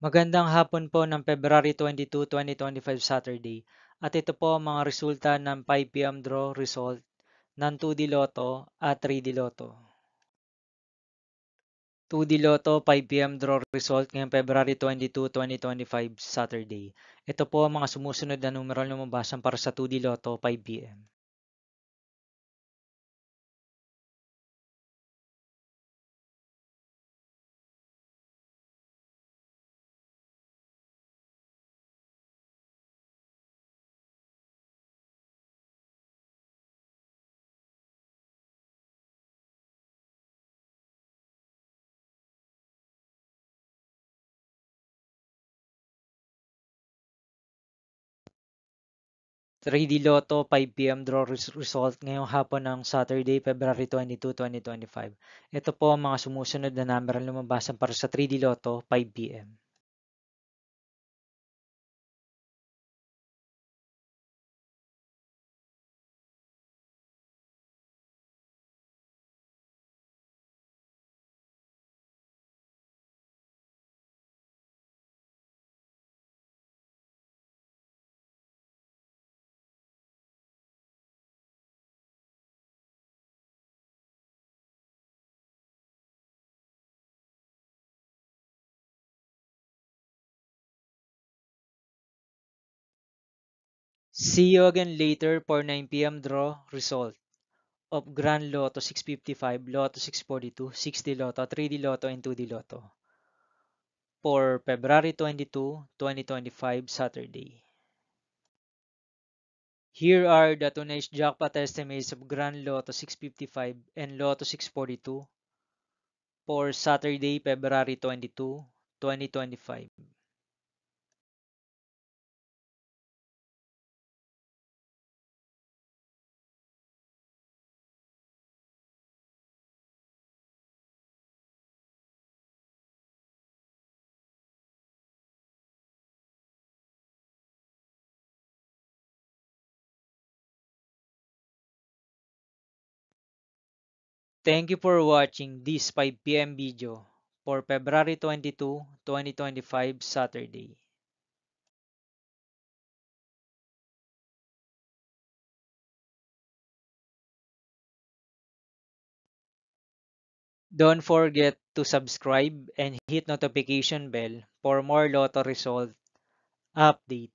Magandang hapon po ng February 22, 2025 Saturday. At ito po ang mga resulta ng 5 p.m. draw result ng 2D Lotto at 3D Lotto. 2D Lotto 5 p.m. draw result ngayong February 22, 2025 Saturday. Ito po ang mga sumusunod na numeral na lumabasan para sa 2D Lotto 5 p.m. 3D Lotto 5 p.m. draw result ngayong hapon ng Saturday, February 22, 2025. Ito po ang mga sumusunod na number na lumabasan para sa 3D Lotto 5 p.m. 'See you again later for 9 p.m. draw result of Grand Lotto 655, Lotto 642, 6D Lotto, 3D Lotto, and 2D Lotto for February 22, 2025 Saturday. Here are the tonight's jackpot estimates of Grand Lotto 655 and Lotto 642 for Saturday, February 22, 2025. Thank you for watching this 5 p.m. video for February 22, 2025 Saturday. Don't forget to subscribe and hit notification bell for more Lotto result update.